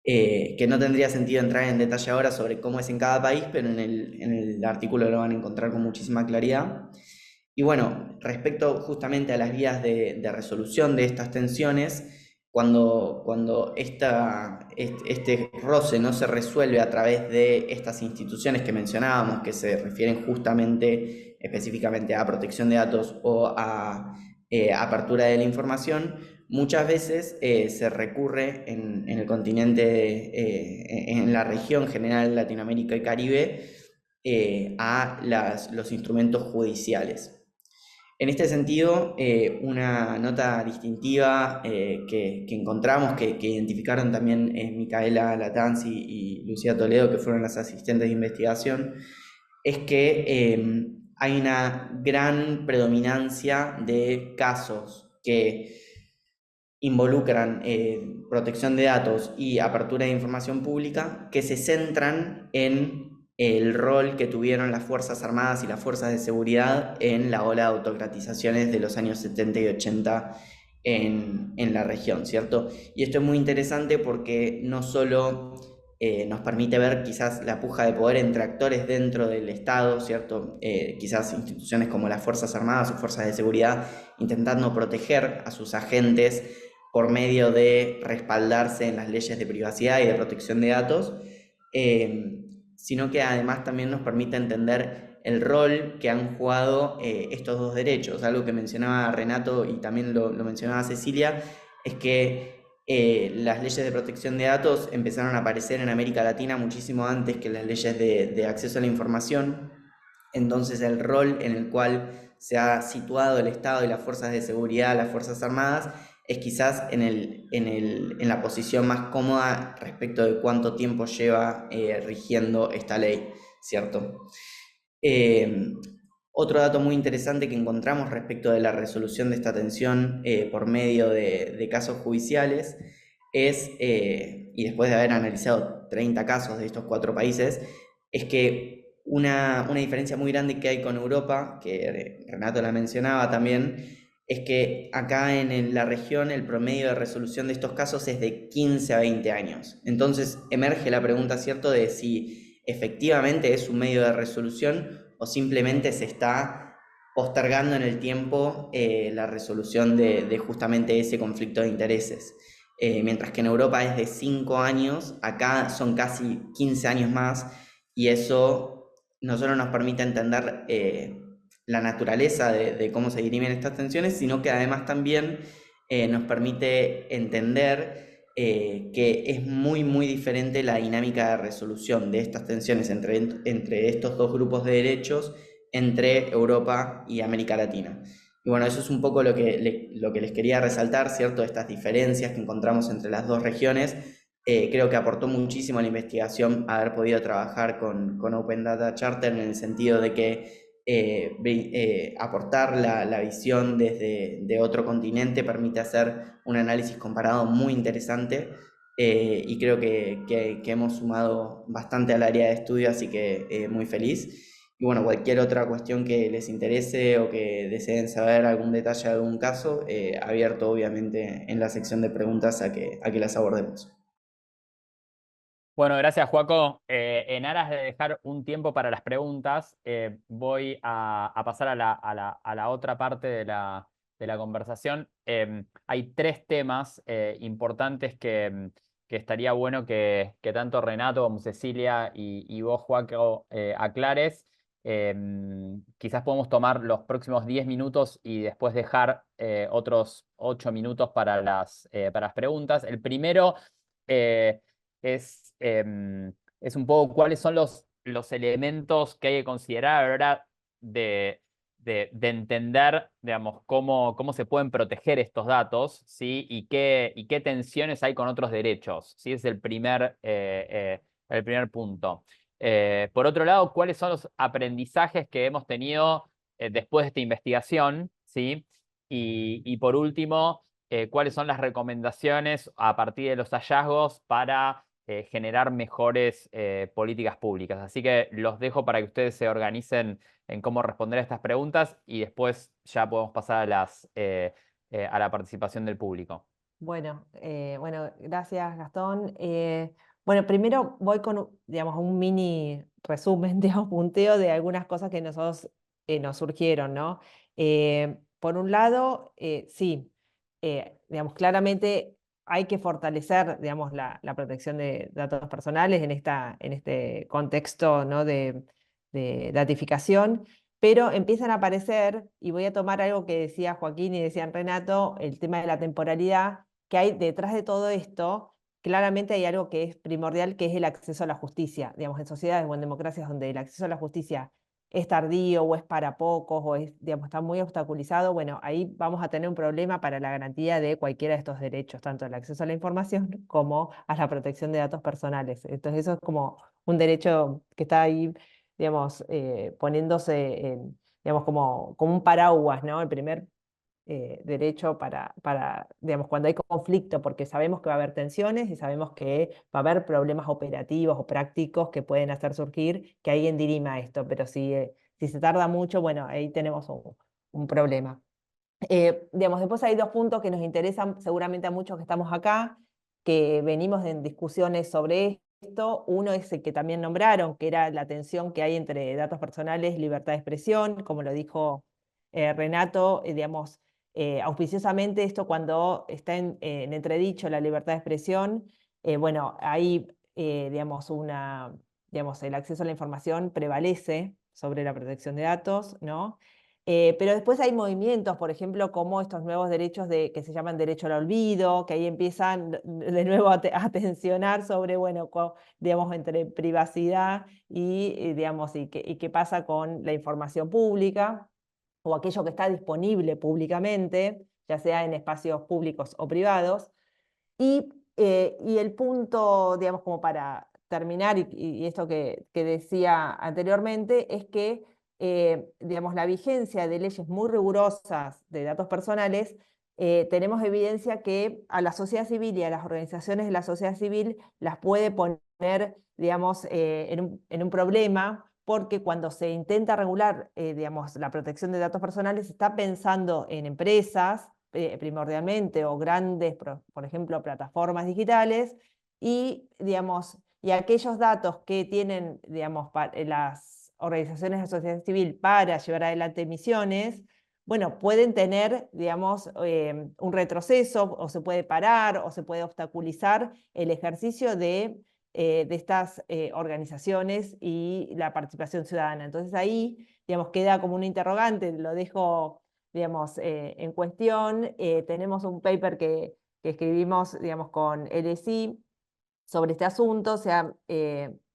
Que no tendría sentido entrar en detalle ahora sobre cómo es en cada país, pero en el artículo lo van a encontrar con muchísima claridad. Y bueno, respecto justamente a las vías de resolución de estas tensiones, cuando este roce no se resuelve a través de estas instituciones que mencionábamos, que se refieren justamente específicamente a protección de datos o a apertura de la información, muchas veces se recurre en el continente, en la región general, Latinoamérica y Caribe, a los instrumentos judiciales. En este sentido, una nota distintiva que encontramos, que identificaron también Micaela Latanzi y Lucía Toledo, que fueron las asistentes de investigación, es que hay una gran predominancia de casos que involucran protección de datos y apertura de información pública, que se centran en el rol que tuvieron las Fuerzas Armadas y las Fuerzas de Seguridad en la ola de autocratizaciones de los años 70 y 80 en la región, ¿cierto? Y esto es muy interesante porque no solo nos permite ver quizás la puja de poder entre actores dentro del Estado, ¿cierto? Quizás instituciones como las Fuerzas Armadas o Fuerzas de Seguridad intentando proteger a sus agentes por medio de respaldarse en las leyes de privacidad y de protección de datos, sino que además también nos permite entender el rol que han jugado estos dos derechos. Algo que mencionaba Renato y también lo mencionaba Cecilia, es que las leyes de protección de datos empezaron a aparecer en América Latina muchísimo antes que las leyes de acceso a la información. Entonces el rol en el cual se ha situado el Estado y las fuerzas de seguridad, las Fuerzas Armadas, es quizás en la posición más cómoda respecto de cuánto tiempo lleva rigiendo esta ley, ¿cierto? Otro dato muy interesante que encontramos respecto de la resolución de esta tensión por medio de casos judiciales es, y después de haber analizado 30 casos de estos 4 países, es que una diferencia muy grande que hay con Europa, que Renato la mencionaba también, es que acá en la región el promedio de resolución de estos casos es de 15 a 20 años. Entonces emerge la pregunta, ¿cierto?, de si efectivamente es un medio de resolución o simplemente se está postergando en el tiempo la resolución de justamente ese conflicto de intereses. Mientras que en Europa es de 5 años, acá son casi 15 años más, y eso no solo nos permite entender la naturaleza de cómo se dirimen estas tensiones, sino que además también nos permite entender que es muy, muy diferente la dinámica de resolución de estas tensiones entre estos dos grupos de derechos, entre Europa y América Latina. Y bueno, eso es un poco lo que les quería resaltar, ¿cierto? Estas diferencias que encontramos entre las dos regiones. Creo que aportó muchísimo a la investigación haber podido trabajar con Open Data Charter, en el sentido de que aportar la visión desde otro continente permite hacer un análisis comparado muy interesante, y creo que hemos sumado bastante al área de estudio, así que muy feliz. Y bueno, cualquier otra cuestión que les interese o que deseen saber algún detalle de algún caso, abierto obviamente en la sección de preguntas a que las abordemos. Bueno, gracias, Joaco. En aras de dejar un tiempo para las preguntas, voy a pasar a la otra parte de la conversación. Hay 3 temas importantes que estaría bueno que tanto Renato como Cecilia y vos, Joaco, aclares. Quizás podemos tomar los próximos 10 minutos y después dejar otros 8 minutos para las preguntas. El primero es un poco cuáles son los elementos que hay que considerar a la hora de entender, digamos, cómo se pueden proteger estos datos, ¿sí? Y qué tensiones hay con otros derechos, ¿sí? Es el primer el primer punto. Por otro lado, ¿cuáles son los aprendizajes que hemos tenido después de esta investigación? ¿Sí? Y por último, ¿cuáles son las recomendaciones a partir de los hallazgos para generar mejores políticas públicas? Así que los dejo para que ustedes se organicen en cómo responder a estas preguntas y después ya podemos pasar a la participación del público. Bueno, gracias Gastón. Bueno, primero voy con, digamos, un mini resumen, digamos, punteo de algunas cosas que nosotros nos surgieron, ¿no? Por un lado, sí, digamos, claramente hay que fortalecer, digamos, la protección de datos personales en este contexto, ¿no? de datificación. Pero empiezan a aparecer, y voy a tomar algo que decía Joaquín y decían Renato, el tema de la temporalidad, que hay detrás de todo esto, claramente hay algo que es primordial, que es el acceso a la justicia. Digamos, en sociedades o en democracias donde el acceso a la justicia es tardío o es para pocos o es, digamos, está muy obstaculizado, bueno, ahí vamos a tener un problema para la garantía de cualquiera de estos derechos, tanto el acceso a la información como a la protección de datos personales. Entonces eso es como un derecho que está ahí, digamos, poniéndose digamos, como un paraguas, ¿no? El primer derecho digamos, cuando hay conflicto, porque sabemos que va a haber tensiones y sabemos que va a haber problemas operativos o prácticos que pueden hacer surgir, que alguien dirima esto, pero si se tarda mucho, bueno, ahí tenemos un problema. Digamos, después hay dos puntos que nos interesan seguramente a muchos que estamos acá, que venimos en discusiones sobre esto. Uno es el que también nombraron, que era la tensión que hay entre datos personales y libertad de expresión, como lo dijo Renato, digamos, auspiciosamente esto cuando está en entredicho la libertad de expresión, bueno, ahí, digamos, digamos, el acceso a la información prevalece sobre la protección de datos, ¿no? Pero después hay movimientos, por ejemplo, como estos nuevos derechos que se llaman derecho al olvido, que ahí empiezan de nuevo a tensionar sobre, bueno, digamos, entre privacidad digamos, y qué pasa con la información pública o aquello que está disponible públicamente, ya sea en espacios públicos o privados. Y el punto, digamos, como para terminar, y esto que decía anteriormente, es que, digamos, la vigencia de leyes muy rigurosas de datos personales, tenemos evidencia que a la sociedad civil y a las organizaciones de la sociedad civil las puede poner, digamos, en un problema, porque cuando se intenta regular, digamos, la protección de datos personales, se está pensando en empresas, primordialmente, o grandes, por ejemplo, plataformas digitales, digamos, y aquellos datos que tienen, digamos, las organizaciones de sociedad civil para llevar adelante misiones, bueno, pueden tener, digamos, un retroceso, o se puede parar, o se puede obstaculizar el ejercicio de estas organizaciones y la participación ciudadana. Entonces ahí, digamos, queda como un interrogante, lo dejo, digamos, en cuestión. Tenemos un paper que escribimos, digamos, con LSI sobre este asunto, o sea,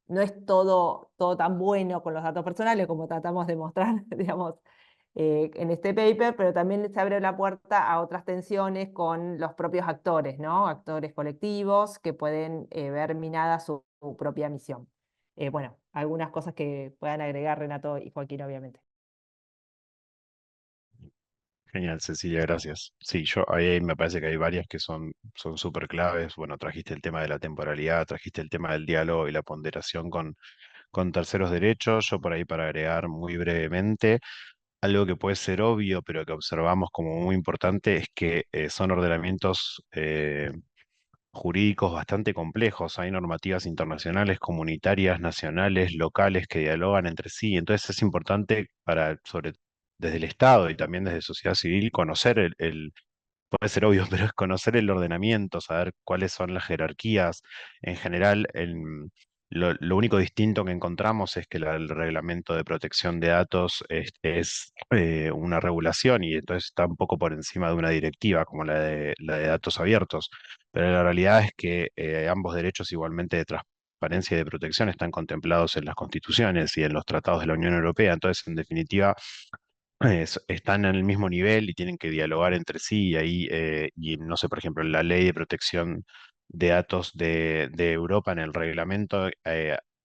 no es todo tan bueno con los datos personales como tratamos de mostrar, digamos, en este paper, pero también se abre la puerta a otras tensiones con los propios actores, ¿no? Actores colectivos que pueden ver minada su propia misión. Bueno, algunas cosas que puedan agregar Renato y Joaquín, obviamente. Genial, Cecilia, gracias. Sí, yo ahí me parece que hay varias que son súper claves. Bueno, trajiste el tema de la temporalidad, trajiste el tema del diálogo y la ponderación con terceros derechos. Yo por ahí para agregar muy brevemente, algo que puede ser obvio, pero que observamos como muy importante, es que son ordenamientos jurídicos bastante complejos. Hay normativas internacionales, comunitarias, nacionales, locales que dialogan entre sí. Entonces es importante desde el Estado y también desde sociedad civil conocer puede ser obvio, pero es conocer el ordenamiento, saber cuáles son las jerarquías. En general, lo único distinto que encontramos es que el reglamento de protección de datos es una regulación y entonces está un poco por encima de una directiva como la de datos abiertos. Pero la realidad es que ambos derechos igualmente de transparencia y de protección están contemplados en las constituciones y en los tratados de la Unión Europea. Entonces, en definitiva, están en el mismo nivel y tienen que dialogar entre sí y ahí, y no sé, por ejemplo, la ley de protección de datos de Europa en el reglamento.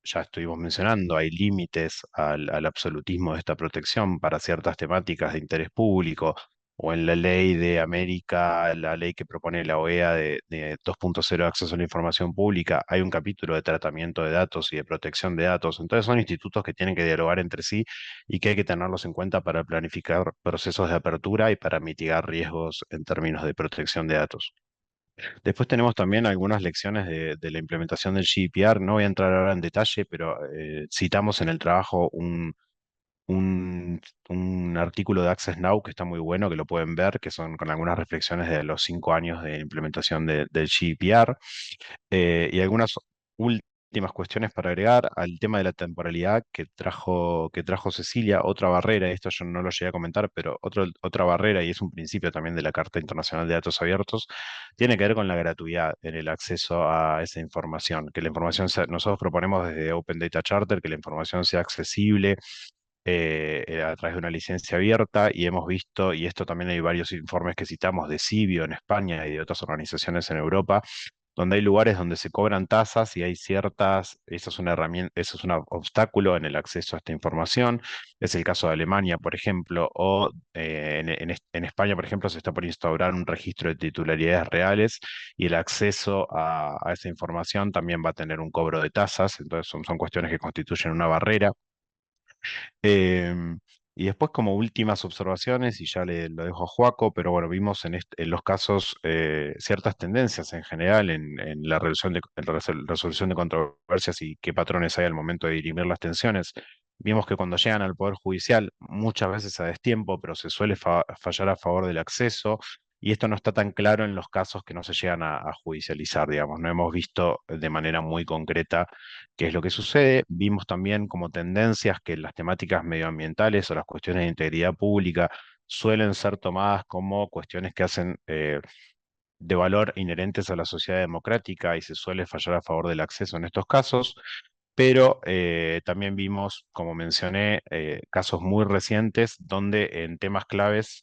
Ya estuvimos mencionando, hay límites al absolutismo de esta protección para ciertas temáticas de interés público, o en la ley de América, la ley que propone la OEA de 2.0 de acceso a la información pública, hay un capítulo de tratamiento de datos y de protección de datos. Entonces son institutos que tienen que dialogar entre sí y que hay que tenerlos en cuenta para planificar procesos de apertura y para mitigar riesgos en términos de protección de datos. Después tenemos también algunas lecciones de la implementación del GDPR. No voy a entrar ahora en detalle, pero citamos en el trabajo un, un artículo de Access Now que está muy bueno, que lo pueden ver, que son con algunas reflexiones de los 5 años de implementación del GDPR, y algunas últimas cuestiones para agregar al tema de la temporalidad que trajo Cecilia. Otra barrera, y esto yo no lo llegué a comentar, pero otra barrera, y es un principio también de la Carta Internacional de Datos Abiertos, tiene que ver con la gratuidad en el acceso a esa información. Que la información nosotros proponemos desde Open Data Charter que la información sea accesible a través de una licencia abierta, y hemos visto, y esto también hay varios informes que citamos de Cibio en España y de otras organizaciones en Europa, donde hay lugares donde se cobran tasas y hay eso es una herramienta, eso es un obstáculo en el acceso a esta información. Es el caso de Alemania, por ejemplo, o en España, por ejemplo, se está por instaurar un registro de titularidades reales, y el acceso a esa información también va a tener un cobro de tasas. Entonces son cuestiones que constituyen una barrera. Em, y después, como últimas observaciones, y ya lo dejo a Joaco, pero bueno, vimos en los casos ciertas tendencias en general en la resolución de controversias y qué patrones hay al momento de dirimir las tensiones. Vimos que cuando llegan al Poder Judicial, muchas veces a destiempo, pero se suele fallar a favor del acceso, y esto no está tan claro en los casos que no se llegan a judicializar, digamos. No hemos visto de manera muy concreta qué es lo que sucede. Vimos también como tendencias que las temáticas medioambientales o las cuestiones de integridad pública suelen ser tomadas como cuestiones que hacen de valor inherentes a la sociedad democrática, y se suele fallar a favor del acceso en estos casos. Pero también vimos, como mencioné, casos muy recientes donde en temas claves,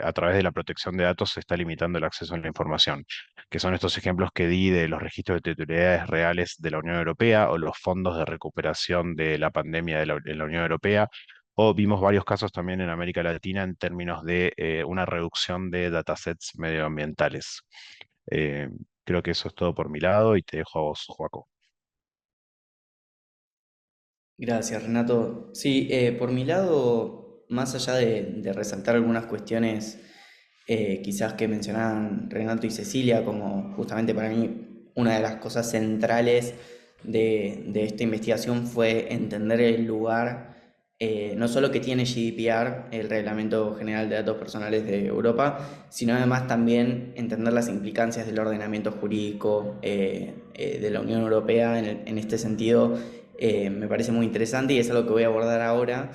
a través de la protección de datos, se está limitando el acceso a la información, que son estos ejemplos que di de los registros de titularidades reales de la Unión Europea, o los fondos de recuperación de la pandemia en la Unión Europea. O vimos varios casos también en América Latina en términos de una reducción de datasets medioambientales. Eh, Creo que eso es todo por mi lado, y te dejo a vos, Joaco. Gracias, Renato. Sí, por mi lado, más allá de resaltar algunas cuestiones quizás que mencionaban Renato y Cecilia, como justamente para mí una de las cosas centrales de esta investigación fue entender el lugar, no solo que tiene GDPR, el Reglamento General de Datos Personales de Europa, sino además también entender las implicancias del ordenamiento jurídico de la Unión Europea en este sentido. Me parece muy interesante, y es algo que voy a abordar ahora,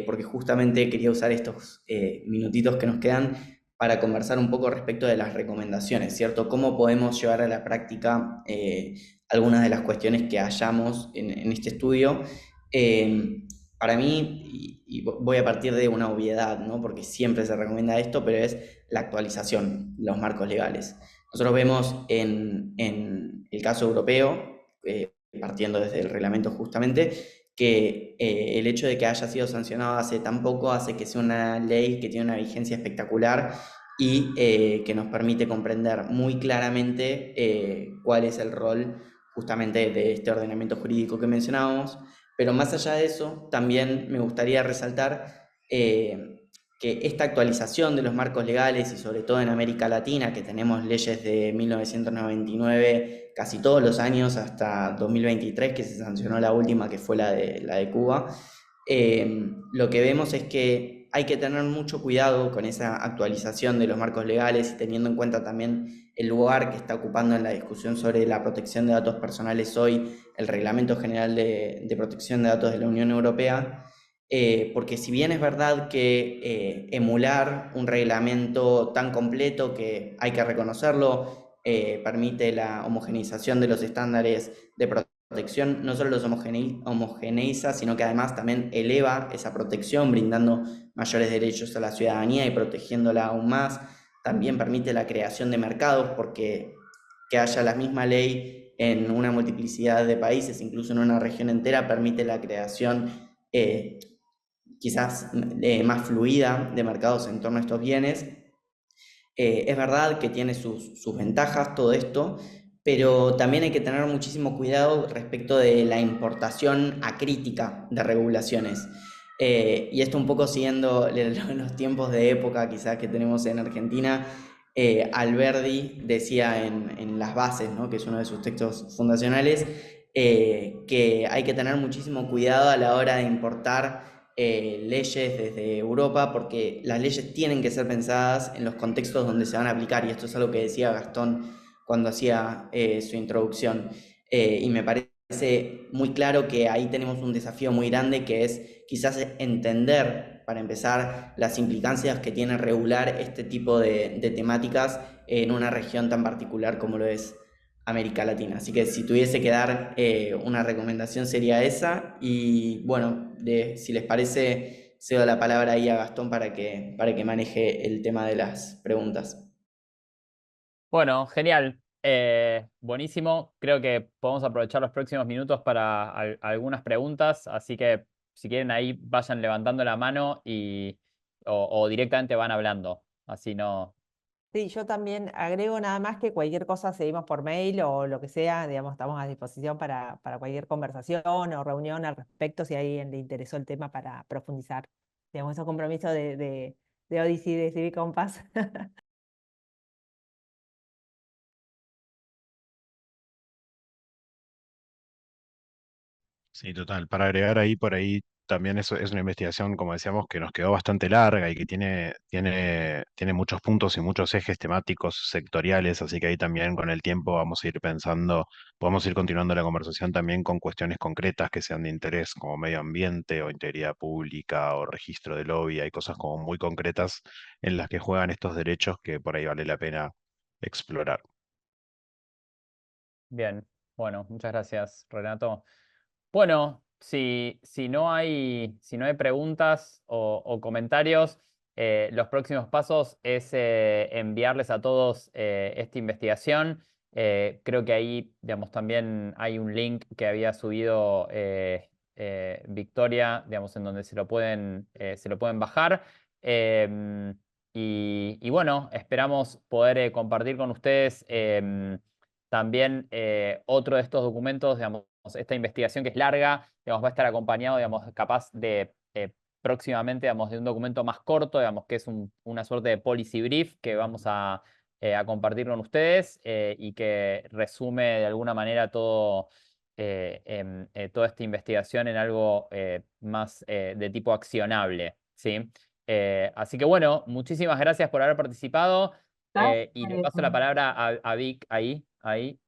porque justamente quería usar estos minutitos que nos quedan para conversar un poco respecto de las recomendaciones, ¿cierto? ¿Cómo podemos llevar a la práctica algunas de las cuestiones que hallamos en este estudio? Para mí, y voy a partir de una obviedad, ¿no? Porque siempre se recomienda esto, pero es la actualización de los marcos legales. Nosotros vemos en el caso europeo, partiendo desde el reglamento justamente, que el hecho de que haya sido sancionado hace tan poco hace que sea una ley que tiene una vigencia espectacular, y que nos permite comprender muy claramente cuál es el rol justamente de este ordenamiento jurídico que mencionábamos. Pero más allá de eso, también me gustaría resaltar que esta actualización de los marcos legales, y sobre todo en América Latina, que tenemos leyes de 1999 casi todos los años hasta 2023, que se sancionó la última, que fue la de Cuba, lo que vemos es que hay que tener mucho cuidado con esa actualización de los marcos legales, y teniendo en cuenta también el lugar que está ocupando en la discusión sobre la protección de datos personales hoy el Reglamento General de Protección de Datos de la Unión Europea. Porque si bien es verdad que emular un reglamento tan completo, que hay que reconocerlo, permite la homogeneización de los estándares de protección, no solo los homogeneiza, sino que además también eleva esa protección, brindando mayores derechos a la ciudadanía y protegiéndola aún más. También permite la creación de mercados, porque que haya la misma ley en una multiplicidad de países, incluso en una región entera, permite la creación quizás más fluida de mercados en torno a estos bienes. Es verdad que tiene sus ventajas todo esto, pero también hay que tener muchísimo cuidado respecto de la importación acrítica de regulaciones. Y esto un poco siguiendo los tiempos de época quizás que tenemos en Argentina. Alberdi decía en Las Bases, ¿no?, que es uno de sus textos fundacionales, que hay que tener muchísimo cuidado a la hora de importar leyes desde Europa, porque las leyes tienen que ser pensadas en los contextos donde se van a aplicar, y esto es algo que decía Gastón cuando hacía su introducción. Y me parece muy claro que ahí tenemos un desafío muy grande, que es quizás entender, para empezar, las implicancias que tiene regular este tipo de temáticas en una región tan particular como lo es América Latina. Así que si tuviese que dar una recomendación sería esa. Y bueno, si les parece, cedo la palabra ahí a Gastón para que maneje el tema de las preguntas. Bueno, genial. Buenísimo. Creo que podemos aprovechar los próximos minutos para algunas preguntas, así que si quieren ahí vayan levantando la mano o directamente van hablando. Así no. Sí, yo también agrego nada más que cualquier cosa seguimos por mail o lo que sea, digamos, estamos a disposición para cualquier conversación o reunión al respecto, si a alguien le interesó el tema para profundizar. Digamos, esos compromisos de Odyssey, de Civic Compass. Sí, total. Para agregar ahí, por ahí, también eso es una investigación, como decíamos, que nos quedó bastante larga y que tiene muchos puntos y muchos ejes temáticos sectoriales, así que ahí también con el tiempo vamos a ir pensando, podemos ir continuando la conversación también con cuestiones concretas que sean de interés, como medio ambiente o integridad pública o registro de lobby. Hay cosas como muy concretas en las que juegan estos derechos que por ahí vale la pena explorar. Bien. Bueno, muchas gracias, Renato. Bueno, si no hay preguntas o comentarios, los próximos pasos es enviarles a todos esta investigación. Creo que ahí, digamos, también hay un link que había subido Victoria, digamos, en donde se lo pueden bajar. Y bueno, esperamos poder compartir con ustedes también otro de estos documentos, digamos, esta investigación que es larga, digamos, va a estar acompañado, digamos, capaz de próximamente, digamos, de un documento más corto, digamos, que es una suerte de policy brief que vamos a compartir con ustedes y que resume de alguna manera toda esta investigación en algo más de tipo accionable, ¿sí? Así que bueno, muchísimas gracias por haber participado y le paso la palabra a Vic ahí.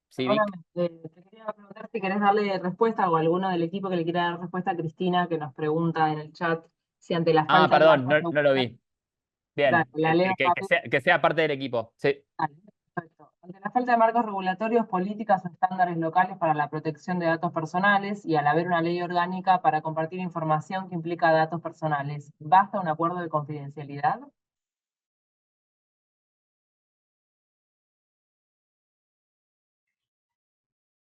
Sí, Vic. Perdóname, te quería preguntar si querés darle respuesta o alguno del equipo que le quiera dar respuesta a Cristina, que nos pregunta en el chat si ante la Ah, falta de perdón, marcos no lo vi. Bien, la leo rápido. que sea parte del equipo. Sí. Dale, perfecto. Ante la falta de marcos regulatorios, políticas o estándares locales para la protección de datos personales y al haber una ley orgánica para compartir información que implica datos personales, ¿basta un acuerdo de confidencialidad?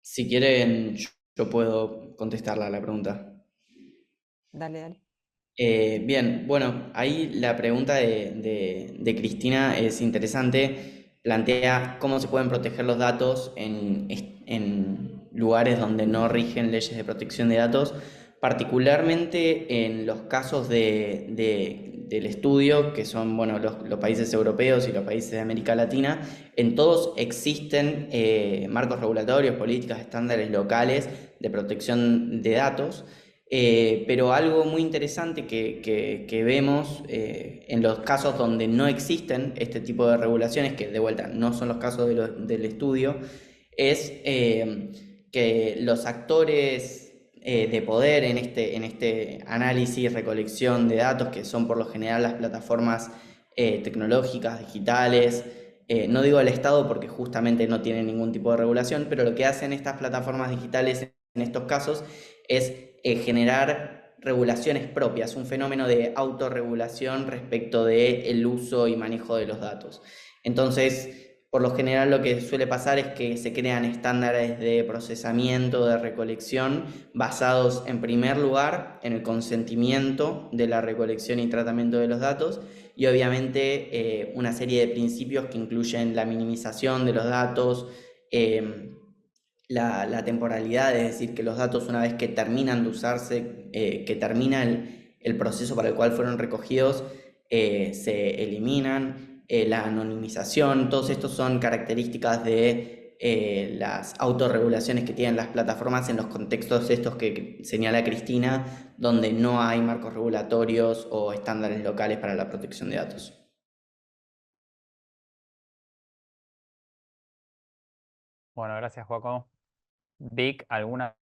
Si quieren, yo puedo contestarla a la pregunta. Dale, dale. Bien, bueno, ahí la pregunta de Cristina es interesante. Plantea cómo se pueden proteger los datos en lugares donde no rigen leyes de protección de datos, particularmente en los casos del estudio, que son, bueno, los países europeos y los países de América Latina. En todos existen marcos regulatorios, políticas, estándares locales de protección de datos. Pero algo muy interesante que vemos en los casos donde no existen este tipo de regulaciones, que de vuelta no son los casos del estudio, es que los actores de poder en este análisis y recolección de datos, que son por lo general las plataformas tecnológicas, digitales, no digo el Estado porque justamente no tienen ningún tipo de regulación, pero lo que hacen estas plataformas digitales en estos casos es generar regulaciones propias, un fenómeno de autorregulación respecto del uso y manejo de los datos. Entonces, por lo general lo que suele pasar es que se crean estándares de procesamiento, de recolección, basados en primer lugar en el consentimiento de la recolección y tratamiento de los datos y obviamente una serie de principios que incluyen la minimización de los datos, la temporalidad, es decir, que los datos una vez que terminan de usarse, que termina el proceso para el cual fueron recogidos, se eliminan, la anonimización, todos estos son características de las autorregulaciones que tienen las plataformas en los contextos estos que señala Cristina, donde no hay marcos regulatorios o estándares locales para la protección de datos. Bueno, gracias, Joaco. Vic, ¿alguna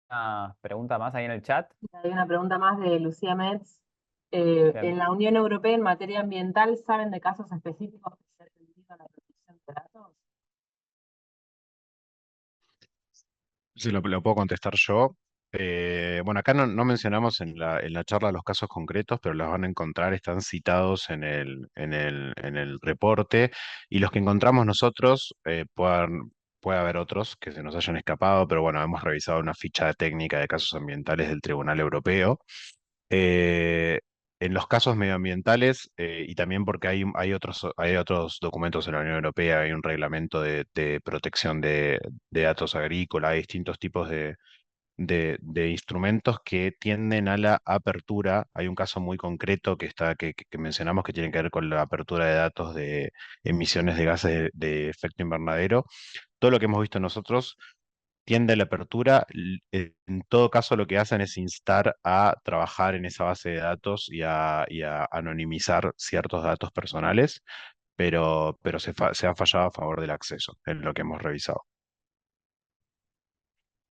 pregunta más ahí en el chat? Hay una pregunta más de Lucía Metz. Bien. En la Unión Europea en materia ambiental, ¿saben de casos específicos que se ha atendido a la protección de datos? Sí, lo puedo contestar yo. Bueno, acá no mencionamos en la charla los casos concretos, pero los van a encontrar, están citados en el reporte, y los que encontramos nosotros, puede haber otros que se nos hayan escapado, pero bueno, hemos revisado una ficha técnica de casos ambientales del Tribunal Europeo. Eh, en los casos medioambientales, y también porque hay otros documentos en la Unión Europea, hay un reglamento de protección de datos agrícolas, hay distintos tipos de instrumentos que tienden a la apertura. Hay un caso muy concreto que mencionamos que tiene que ver con la apertura de datos de emisiones de gases de efecto invernadero. Todo lo que hemos visto nosotros tiende a la apertura. En todo caso, lo que hacen es instar a trabajar en esa base de datos y a anonimizar ciertos datos personales, pero se ha fallado a favor del acceso en lo que hemos revisado.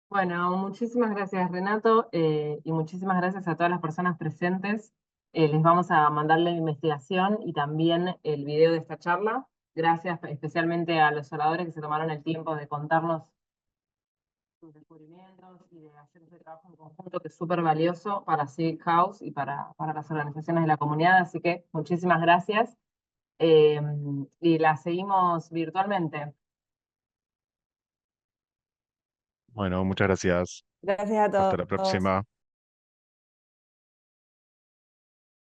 Bueno, muchísimas gracias Renato y muchísimas gracias a todas las personas presentes. Les vamos a mandar la investigación y también el video de esta charla. Gracias especialmente a los oradores que se tomaron el tiempo de contarnos sus descubrimientos y de hacer ese trabajo en conjunto que es súper valioso para Civic House y para las organizaciones de la comunidad. Así que muchísimas gracias y la seguimos virtualmente. Bueno, muchas gracias. Gracias a Hasta la todos. próxima.